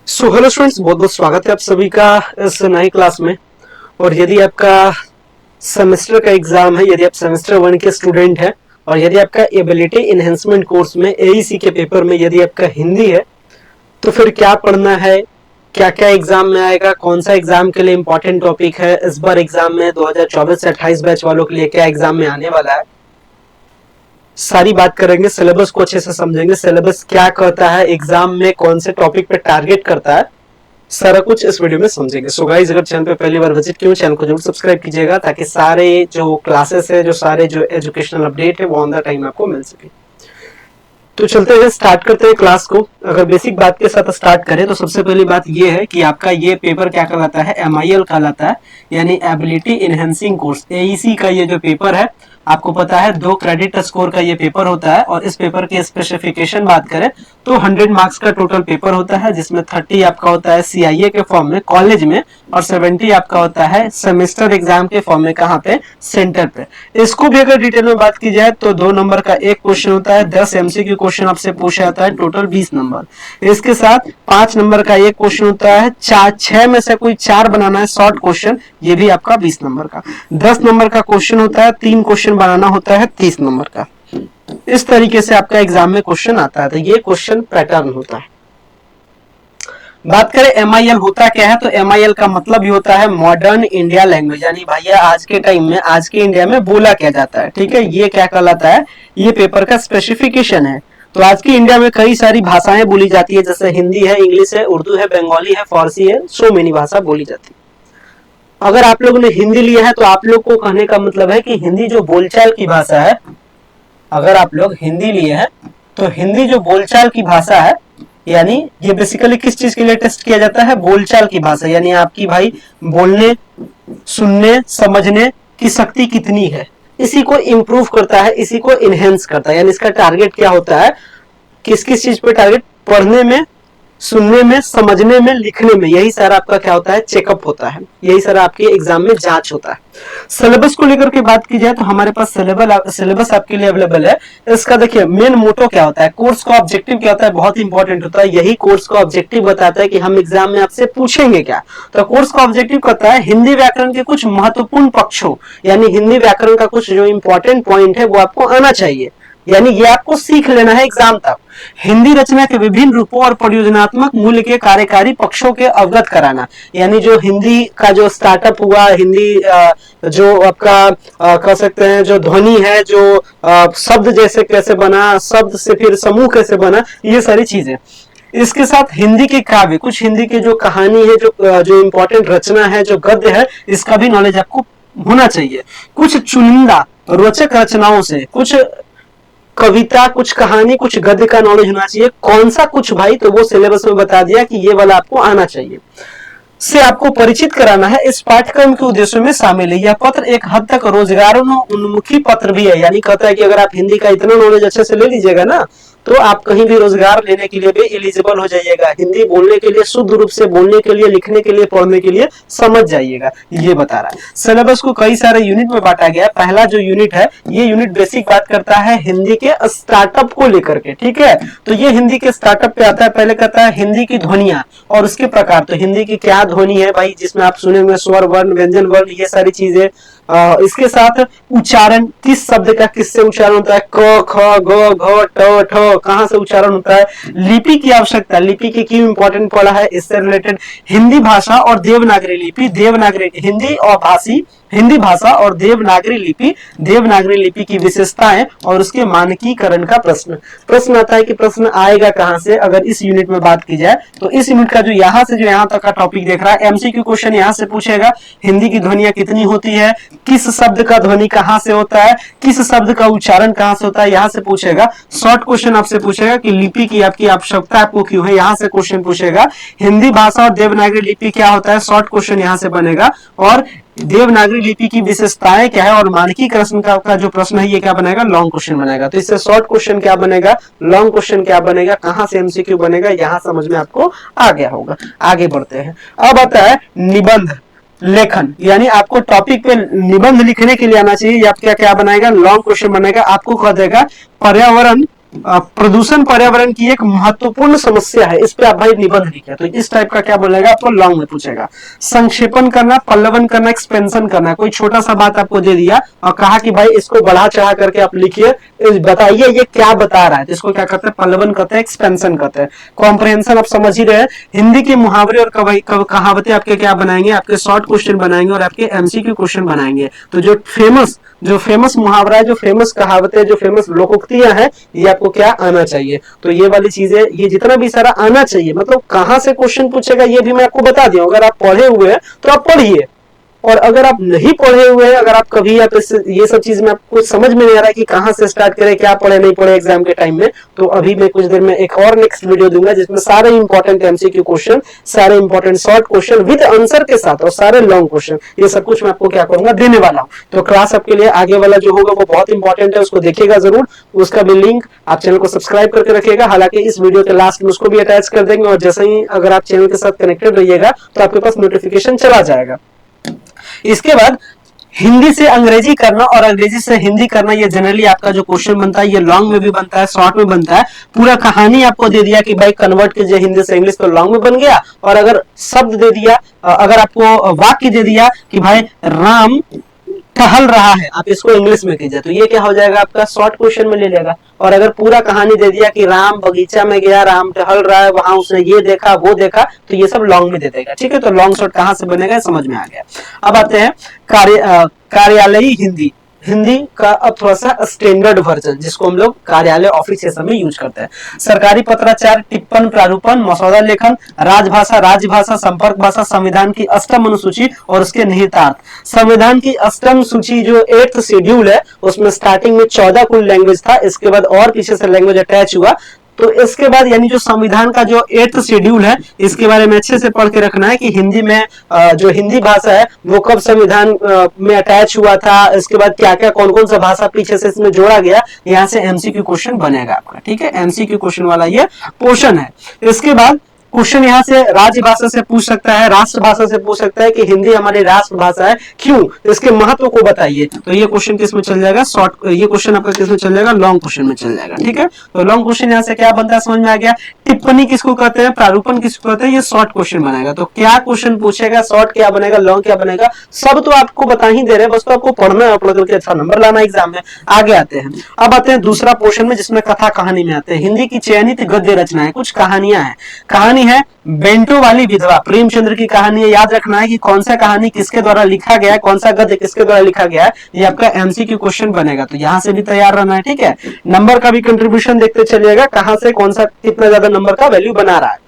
Hello students, बहुत बहुत स्वागत है आप सभी का इस नई क्लास में। और यदि आपका सेमेस्टर का एग्जाम है, यदि आप सेमेस्टर 1 के स्टूडेंट हैं और यदि आपका एबिलिटी इनहेंसमेंट कोर्स में एईसी के पेपर में यदि आपका हिंदी है, तो फिर क्या पढ़ना है, क्या क्या एग्जाम में आएगा, कौन सा एग्जाम के लिए इंपॉर्टेंट टॉपिक है, इस बार एग्जाम में 2024 से 28 बैच वालों के लिए क्या एग्जाम में आने वाला है, सारी बात करेंगे। सिलेबस को अच्छे से समझेंगे, सिलेबस क्या कहता है, एग्जाम में कौन से टॉपिक पे टारगेट करता है, सारा कुछ इस वीडियो में समझेंगे। सो गाइस, अगर चैनल पे पहली बार विजिट किया, चैनल को जरूर सब्सक्राइब कीजिएगा ताकि सारे जो क्लासेस है, जो सारे जो एजुकेशनल अपडेट है, वो ऑन द टाइम आपको मिल सके। तो चलते हैं, स्टार्ट करते हैं क्लास को। अगर बेसिक बात के साथ स्टार्ट करें तो सबसे पहली बात ये है कि आपका ये पेपर क्या कहलाता है, MIL कहलाता है, यानी एबिलिटी इनहेंसिंग कोर्स। एईसी का ये जो पेपर है, आपको पता है 2 क्रेडिट स्कोर का ये पेपर होता है। और इस पेपर के स्पेसिफिकेशन बात करें तो 100 मार्क्स का टोटल पेपर होता है, जिसमें 30 आपका होता है CIA के फॉर्म में कॉलेज में, और 70 आपका होता है सेमेस्टर एग्जाम के फॉर्म में, कहाँ पे, सेंटर पे। इसको भी अगर डिटेल में बात की जाए तो 2 नंबर का एक क्वेश्चन होता है, 10 MCQ क्वेश्चन आपसे पूछा जाता है, टोटल 20 नंबर। इसके साथ 5 नंबर का एक क्वेश्चन होता है, 6 में से कोई 4 बनाना है शॉर्ट क्वेश्चन, ये भी आपका 20 नंबर का। 10 नंबर का क्वेश्चन होता है, 3 क्वेश्चन बनाना होता है, 30 नंबर का। इस तरीके से आपका एग्जाम में क्वेश्चन आता है। तो ये क्वेश्चन पैटर्न होता है। बात करें MIL होता क्या है, तो MIL का मतलब ही होता है मॉडर्न इंडिया लैंग्वेज, यानी भैया आज के टाइम में, आज के इंडिया में बोला क्या जाता है। ठीक है, ये क्या कहलाता है, ये पेपर का स्पेसिफिकेशन है। तो आज की इंडिया में कई सारी भाषाएं बोली जाती है, जैसे हिंदी है, इंग्लिश है, उर्दू है, बंगाली है, फारसी है, सो मेनी भाषा बोली जाती है। अगर आप लोगों ने हिंदी लिया है तो आप लोग को कहने का मतलब है कि हिंदी जो बोलचाल की भाषा है, अगर आप लोग हिंदी लिए हैं तो हिंदी जो बोलचाल की भाषा है, यानी ये बेसिकली किस चीज के लिए टेस्ट किया जाता है, बोलचाल की भाषा, यानी आपकी भाई बोलने, सुनने, समझने की शक्ति कितनी है, इसी को इम्प्रूव करता है, इसी को इनहेंस करता है। यानी इसका टारगेट क्या होता है, किस किस चीज पे टारगेट, पढ़ने में, सुनने में, समझने में, लिखने में, यही सारा आपका क्या होता है, चेकअप होता है, यही सारा आपके एग्जाम में जांच होता है। सिलेबस को लेकर के बात की जाए तो हमारे पास सिलेबस आपके लिए अवेलेबल है। इसका देखिए मेन मोटो क्या होता है, कोर्स का ऑब्जेक्टिव क्या होता है, बहुत इंपॉर्टेंट होता है। यही कोर्स का ऑब्जेक्टिव बताता है कि हम एग्जाम में आपसे पूछेंगे क्या। तो कोर्स का ऑब्जेक्टिव कहता है हिंदी व्याकरण के कुछ महत्वपूर्ण पक्षों, यानी हिंदी व्याकरण का कुछ जो इंपॉर्टेंट पॉइंट है वो आपको आना चाहिए, यानी ये आपको सीख लेना है एग्जाम तक। हिंदी रचना के विभिन्न रूपों और परियोजनात्मक मूल्य के कार्यकारी पक्षों के अवगत कराना, यानी जो हिंदी का जो स्टार्टअप हुआ, हिंदी जो आपका कह सकते हैं जो ध्वनि है, जो शब्द जैसे कैसे बना, शब्द से फिर समूह कैसे बना, ये सारी चीजें। इसके साथ हिंदी के काव्य, कुछ हिंदी के जो कहानी है, जो इंपॉर्टेंट रचना है, जो गद्य है, इसका भी नॉलेज आपको होना चाहिए। कुछ चुनिंदा रोचक रचनाओं से, कुछ कविता, कुछ कहानी, कुछ गद्य का नॉलेज होना चाहिए। कौन सा कुछ भाई, तो वो सिलेबस में बता दिया कि ये वाला आपको आना चाहिए, से आपको परिचित कराना है, इस पाठ्यक्रम के उद्देश्यों में शामिल है। यह पत्र एक हद तक रोजगारोन्मुखी पत्र भी है, यानी कहता है कि अगर आप हिंदी का इतना नॉलेज अच्छे से ले लीजिएगा ना, तो आप कहीं भी रोजगार लेने के लिए भी एलिजिबल हो जाइएगा। हिंदी बोलने के लिए, शुद्ध रूप से बोलने के लिए, लिखने के लिए, पढ़ने के लिए समझ जाइएगा, ये बता रहा है। सिलेबस को कई सारे यूनिट में बांटा गया है। पहला जो यूनिट है, ये यूनिट बेसिक बात करता है हिंदी के स्टार्टअप को लेकर के। ठीक है, तो ये हिंदी के स्टार्टअप पे आता है। पहले कहता है हिंदी की ध्वनियां और उसके प्रकार, तो हिंदी की क्या ध्वनि है भाई, जिसमें आप सुनेंगे स्वर वर्ण, व्यंजन वर्ण, ये सारी चीजें। इसके साथ उच्चारण, किस शब्द का किससे उच्चारण होता है, क, ख, ग, घ, ट, ठ, कहां से उच्चारण होता है। लिपि की आवश्यकता, लिपि की क्यों इंपॉर्टेंट पड़ा है, इससे रिलेटेड। हिंदी भाषा और देवनागरी लिपि, देवनागरी हिंदी और भाषी, हिंदी भाषा और देवनागरी लिपि, देवनागरी लिपि की विशेषताएं और उसके मानकीकरण का प्रश्न आता है कि प्रश्न आएगा कहां से, अगर इस यूनिट में बात की जाए तो इस यूनिट का जो यहां से जो यहां तक का टॉपिक देख रहा है, MCQ क्वेश्चन यहां से पूछेगा, हिंदी की ध्वनियां कितनी होती है, किस शब्द का ध्वनि कहां से होता है, किस शब्द का उच्चारण कहां से होता है, यहां से पूछेगा। शॉर्ट क्वेश्चन आपसे पूछेगा कि लिपि की आपकी आवश्यकता आपको क्यों है, यहां से क्वेश्चन पूछेगा। हिंदी भाषा और देवनागरी लिपि क्या होता है, शॉर्ट क्वेश्चन यहां से बनेगा। और देवनागरी लिपि की विशेषताएं क्या है और मानकीकरण का जो प्रश्न है, ये क्या बनेगा, लॉन्ग क्वेश्चन बनेगा। तो इससे शॉर्ट क्वेश्चन क्या बनेगा, लॉन्ग क्वेश्चन क्या बनेगा, कहां से MCQ बनेगा, यहां समझ में आपको आ गया होगा। आगे बढ़ते हैं। अब आता है निबंध लेखन, यानी आपको टॉपिक पे निबंध लिखने के लिए आना चाहिए। आप क्या क्या बनाएगा, लॉन्ग क्वेश्चन बनेगा। आपको कह देगा पर्यावरण प्रदूषण पर्यावरण की एक महत्वपूर्ण समस्या है, इस पे आप भाई निबंध लिखे। तो इस टाइप का क्या बोलेगा आपको, लॉन्ग में पूछेगा। संक्षेपण करना, पल्लवन करना, एक्सपेंशन करना। कोई छोटा सा बात आपको दे दिया और कहा कि भाई इसको बढ़ा चढ़ा करके आप लिखिए, बताइए ये क्या बता रहा है। तो इसको क्या करते हैं, पल्लवन करते हैं, एक्सपेंशन करते हैं। कॉम्प्रहेंशन आप समझ ही रहे हैं। हिंदी के मुहावरे और कहावतें आपके क्या बनाएंगे, आपके शॉर्ट क्वेश्चन बनाएंगे और आपके एमसीक्यू क्वेश्चन बनाएंगे। तो जो फेमस मुहावरा है, जो फेमस कहावतें, जो फेमस लोकोक्तियां हैं, ये आपको क्या आना चाहिए। तो ये वाली चीजें, ये जितना भी सारा आना चाहिए, मतलब कहां से क्वेश्चन पूछेगा ये भी मैं आपको बता दिया। अगर आप पढ़े हुए हैं तो आप पढ़िए, और अगर आप नहीं पढ़े हुए हैं, अगर आप कभी आप ये सब चीज में आपको समझ में नहीं आ रहा है कि कहां से स्टार्ट करें, क्या पढ़े नहीं पढ़े एग्जाम के टाइम में, तो अभी मैं कुछ देर में एक और नेक्स्ट वीडियो दूंगा जिसमें सारे इंपॉर्टेंट एमसीक्यू क्वेश्चन, सारे important short question with answer के साथ और सारे लॉन्ग क्वेश्चन, ये सब कुछ मैं आपको क्या करूंगा, देने वाला हूं। तो क्लास आपके लिए आगे वाला जो होगा वो बहुत इंपॉर्टेंट है, उसको देखिएगा जरूर। उसका भी लिंक आप चैनल को सब्सक्राइब करके रखिएगा। हालांकि इस वीडियो के लास्ट में उसको भी अटैच कर देंगे, और जैसे ही अगर आप चैनल के साथ कनेक्टेड रहिएगा तो आपके पास नोटिफिकेशन चला जाएगा। इसके बाद हिंदी से अंग्रेजी करना और अंग्रेजी से हिंदी करना, ये जनरली आपका जो क्वेश्चन बनता है, ये लॉन्ग में भी बनता है, शॉर्ट में बनता है। पूरा कहानी आपको दे दिया कि भाई कन्वर्ट कीजिए हिंदी से इंग्लिश, तो लॉन्ग में बन गया। और अगर शब्द दे दिया, अगर आपको वाक्य दे दिया कि भाई राम टहल रहा है, आप इसको इंग्लिश में कीजिए, तो ये क्या हो जाएगा आपका, शॉर्ट क्वेश्चन में ले लेगा। और अगर पूरा कहानी दे दिया कि राम बगीचा में गया, राम टहल रहा है, वहां उसने ये देखा वो देखा, तो ये सब लॉन्ग में दे देगा। ठीक है, तो लॉन्ग शॉर्ट कहां से बनेगा समझ में आ गया। अब आते हैं कार्यालयी हिंदी। हिंदी का अब थोड़ा सा स्टैंडर्ड वर्जन, जिसको हम लोग कार्यालय ऑफिस के समय यूज करते हैं। सरकारी पत्राचार, टिप्पण, प्रारूपण, मसौदा लेखन, राजभाषा, राज्यभाषा, संपर्क भाषा, संविधान की अष्टम अनुसूची और उसके निहितार्थ। संविधान की अष्टम सूची जो 8th शेड्यूल है, उसमें स्टार्टिंग में 14 कुल लैंग्वेज था, इसके बाद और पीछे से लैंग्वेज अटैच हुआ। तो इसके बाद यानी जो संविधान का जो 8th शेड्यूल है, इसके बारे में अच्छे से पढ़ के रखना है कि हिंदी में जो हिंदी भाषा है वो कब संविधान में अटैच हुआ था, इसके बाद क्या क्या कौन कौन सा भाषा पीछे से इसमें जोड़ा गया। यहाँ से एमसीक्यू क्वेश्चन बनेगा आपका। ठीक है, एमसीक्यू क्वेश्चन वाला ये पोर्शन है। इसके बाद क्वेश्चन यहाँ से राज्य भाषा से पूछ सकता है, राष्ट्रभाषा से पूछ सकता है कि हिंदी हमारी राष्ट्रभाषा है, क्यों, इसके महत्व को बताइए। तो ये क्वेश्चन किस में चल जाएगा, शॉर्ट, ये क्वेश्चन आपका किस में चल जाएगा, लॉन्ग क्वेश्चन में चल जाएगा। ठीक है, तो लॉन्ग क्वेश्चन यहाँ से क्या बनता है समझ में आ गया। टिप्पणी किसको कहते हैं, प्रारूपण किसको कहते हैं, ये शॉर्ट क्वेश्चन बनाएगा। तो क्या क्वेश्चन पूछेगा, शॉर्ट क्या बनेगा, लॉन्ग क्या बनेगा, सब तो आपको बता ही दे रहे हैं, बस तो आपको पढ़ना है, पढ़ करके अच्छा नंबर लाना एग्जाम में। आगे आते हैं, अब आते हैं दूसरा पोर्शन में, जिसमें कथा कहानी में आते हैं। हिंदी की चयनित गद्य रचनाएं, कुछ कहानियां हैं। कहानी है बेंटो वाली विधवा, प्रेमचंद्र की कहानी है। याद रखना है कि कौन सा कहानी किसके द्वारा लिखा गया है, कौन सा गद्य किसके द्वारा लिखा गया है, ये आपका एमसीक्यू क्वेश्चन बनेगा। तो यहाँ से भी तैयार रहना है। ठीक है, नंबर का भी कंट्रीब्यूशन देखते चलिएगा, कहां से कौन सा कितना ज्यादा नंबर का वैल्यू बना रहा है।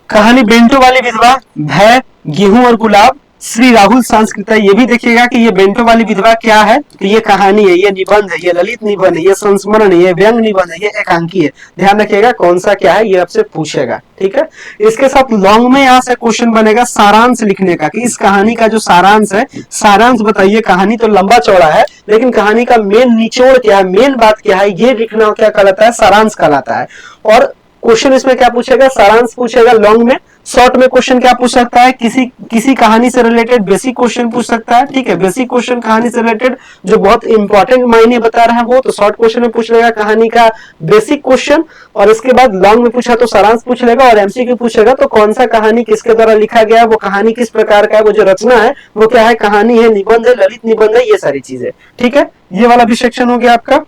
कहानी बेंटो वाली विधवा, भय, गेहूं और गुलाब, श्री राहुल सांस्कृतिक। ये भी देखिएगा कि ये बेंटो वाली विधवा क्या है, तो ये कहानी है, ये निबंध है, ये ललित निबंध है, ये संस्मरण है, ये व्यंग निबंध है, ये एकांकी है। ध्यान रखिएगा कौन सा क्या है, ये आपसे पूछेगा। ठीक है, इसके साथ लॉन्ग में यहाँ से क्वेश्चन बनेगा सारांश लिखने का, कि इस कहानी का जो सारांश है, सारांश बताइए। कहानी तो लंबा चौड़ा है, लेकिन कहानी का मेन निचोड़ क्या है, मेन बात क्या है, ये लिखना क्या कहलाता है, सारांश कहलाता है। और क्वेश्चन इसमें क्या पूछेगा, सारांश पूछेगा लॉन्ग में। शॉर्ट में क्वेश्चन क्या पूछ सकता है, किसी कहानी से रिलेटेड बेसिक क्वेश्चन पूछ सकता है। ठीक है, बेसिक क्वेश्चन कहानी से रिलेटेड जो बहुत इंपॉर्टेंट मायने बता रहा है वो, तो शॉर्ट क्वेश्चन में पूछ लेगा कहानी का बेसिक क्वेश्चन। और इसके बाद लॉन्ग में पूछा तो सारांश पूछ लेगा, और एमसीक्यू पूछेगा तो कौन सा कहानी किसके द्वारा लिखा गया है, वो कहानी किस प्रकार का है, वो जो रचना है वो क्या है, कहानी है, निबंध है, ललित निबंध है, ये सारी चीजें। ठीक है, ये वाला भी सेक्शन हो गया आपका।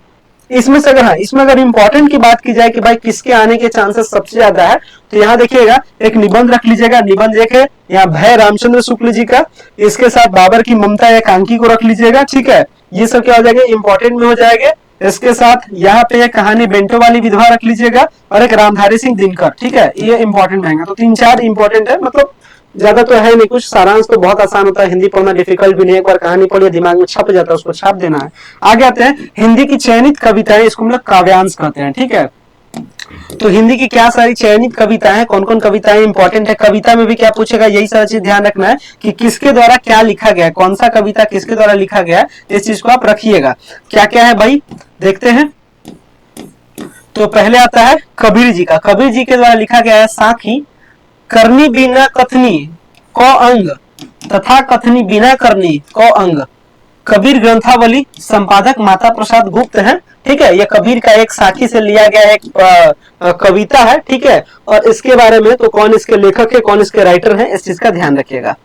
इसमें से अगर इंपॉर्टेंट की बात की जाए कि भाई किसके आने के चांसेस सबसे ज्यादा है, तो यहाँ देखिएगा एक निबंध रख लीजिएगा। निबंध एक है यहाँ भय रामचंद्र शुक्ल जी का, इसके साथ बाबर की ममता एकांकी को रख लीजिएगा। ठीक है, ये सब क्या हो जाएगा, इंपॉर्टेंट में हो जाएगा। इसके साथ यहाँ पे एक कहानी बेंटो वाली विधवा रख लीजिएगा, और एक रामधारी सिंह दिनकर। ठीक है, ये इंपॉर्टेंट रहेगा। तो 3-4 इंपॉर्टेंट है, मतलब ज्यादा तो है नहीं कुछ। सारांश तो बहुत आसान होता है, हिंदी पढ़ना डिफिकल्ट भी नहीं, एक बार कहानी पढ़िए दिमाग में छप जाता है, उसको छाप देना है। आगे आते हैं हिंदी की चयनित कविताएं, इसको हम लोग काव्यांश कहते हैं। ठीक है, तो हिंदी की क्या सारी चयनित कविताएं हैं, कौन कौन कविताएं इंपॉर्टेंट है, कविता में भी क्या पूछेगा, यही सारी चीज ध्यान रखना है कि किसके द्वारा क्या लिखा गया है, कौन सा कविता किसके द्वारा लिखा गया है, इस चीज को आप रखिएगा। क्या क्या है भाई देखते हैं। तो पहले आता है कबीर जी का। कबीर जी के द्वारा लिखा गया है साखी, करनी बिना कथनी को अंग, तथा कथनी बिना करनी को अंग। कबीर ग्रंथावली, संपादक माता प्रसाद गुप्त हैं। ठीक है, ये कबीर का एक साखी से लिया गया एक कविता है, ठीक है, और इसके बारे में तो कौन इसके लेखक है, कौन इसके राइटर हैं, इस चीज का ध्यान रखिएगा।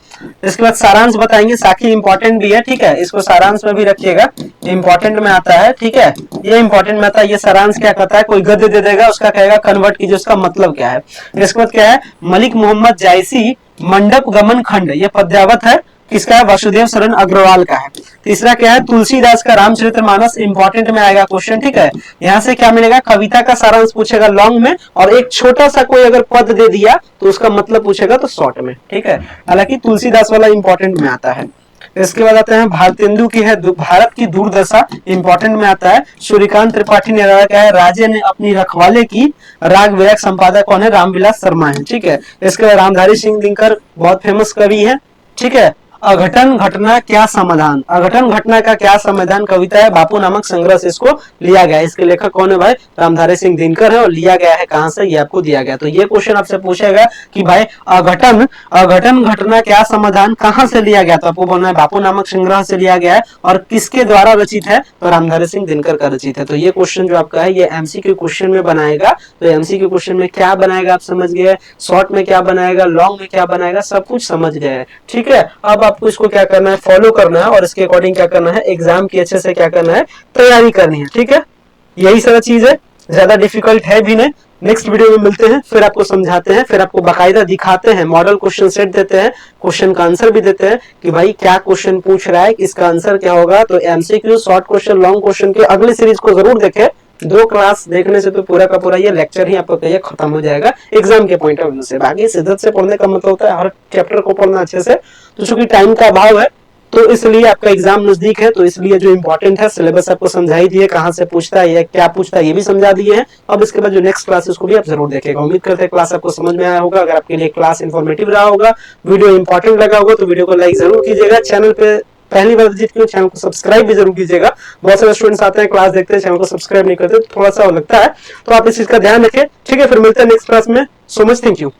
इसके बाद सारांश बताएंगे, साखी इंपॉर्टेंट भी है, ठीक है, इसको सारांश में भी रखिएगा, इंपॉर्टेंट में आता है, ठीक है, ये इंपॉर्टेंट में आता है। ये सारांश क्या कहता है, कोई गद्य दे देगा, उसका कहेगा कन्वर्ट कीजिए, उसका मतलब क्या है। इसके बाद क्या है, मलिक मोहम्मद जायसी मंडप गमन खंड, ये पद्यावत है, किसका है, वासुदेव शरण अग्रवाल का है। तीसरा क्या है, तुलसीदास का रामचरितमानस, इंपॉर्टेंट में आएगा क्वेश्चन, ठीक है, यहाँ से क्या मिलेगा, कविता का सारांश पूछेगा लॉन्ग में, और एक छोटा सा कोई अगर पद दे दिया तो उसका मतलब पूछेगा तो शॉर्ट में, ठीक है, हालांकि तुलसीदास वाला इंपॉर्टेंट में आता है। इसके बाद आते हैं भारतेंदु की है भारत की दुर्दशा, इंपॉर्टेंट में आता है। सूर्यकांत त्रिपाठी ने क्या है, राजे ने अपनी रखवाले की, राग विराग संपादक कौन है, रामविलास शर्मा है, ठीक है। इसके बाद रामधारी सिंह दिनकर बहुत फेमस कवि है, ठीक है। अघटन घटना क्या समाधान, अघटन घटना का क्या समाधान कविता है, बापू नामक संग्रह से इसको लिया गया है। इसके लेखक कौन है भाई, रामधारी सिंह दिनकर है, और लिया गया है कहां से, ये आपको दिया गया। तो ये क्वेश्चन आपसे पूछेगा कि भाई अघटन घटना क्या समाधान कहां से लिया गया, तो आपको बोलना है बापू नामक संग्रह से लिया गया है, और किसके द्वारा रचित है, तो रामधारी सिंह दिनकर का रचित है। तो ये क्वेश्चन जो आपका है, ये एमसीक्यू क्वेश्चन में बनाएगा। तो एमसीक्यू क्वेश्चन में क्या बनाएगा आप समझ गए, शॉर्ट में क्या बनाएगा, लॉन्ग में क्या बनाएगा, सब कुछ समझ गए, ठीक है। अब आपको इसको क्या करना है, फॉलो करना है, और इसके अकॉर्डिंग क्या करना है, एग्जाम की अच्छे से क्या करना है, तैयारी करनी है, ठीक है। यही सारा चीज है, ज्यादा डिफिकल्ट है भी नहीं। नेक्स्ट वीडियो में मिलते हैं, फिर आपको समझाते हैं, फिर आपको बाकायदा दिखाते हैं, मॉडल क्वेश्चन सेट देते हैं, क्वेश्चन का आंसर भी देते हैं कि भाई क्या क्वेश्चन पूछ रहा है, इसका आंसर क्या होगा। तो MCQ, short question, long question के अगली सीरीज को जरूर देखें। 2 क्लास देखने से तो पूरा का पूरा ये लेक्चर ही आपका कहिए खत्म हो जाएगा एग्जाम के पॉइंट ऑफ व्यू से। बाकी शिद्दत से पढ़ने का मतलब होता है हर चैप्टर को पढ़ना अच्छे से, तो चूंकि टाइम का अभाव है तो इसलिए आपका एग्जाम नजदीक है, तो इसलिए जो इंपॉर्टेंट है सिलेबस आपको समझा ही दिए, कहां से पूछता है या क्या पूछता है ये भी समझा दिए हैं। अब इसके बाद जो नेक्स्ट क्लास है उसको भी आप जरूर देखेगा। उम्मीद करते हैं क्लास आपको समझ में आया होगा। अगर आपके लिए क्लास इंफॉर्मेटिव रहा होगा, वीडियो इंपॉर्टेंट लगा होगा, तो वीडियो को लाइक जरूर कीजिएगा। चैनल पे पहली बार विजिट किया, चैनल को सब्सक्राइब भी जरूर कीजिएगा। बहुत सारे स्टूडेंट्स आते हैं, क्लास देखते हैं, चैनल को सब्सक्राइब नहीं करते, थोड़ा सा लगता है, तो आप इस चीज का ध्यान रखें, ठीक है। फिर मिलते हैं नेक्स्ट क्लास में। So much, thank you.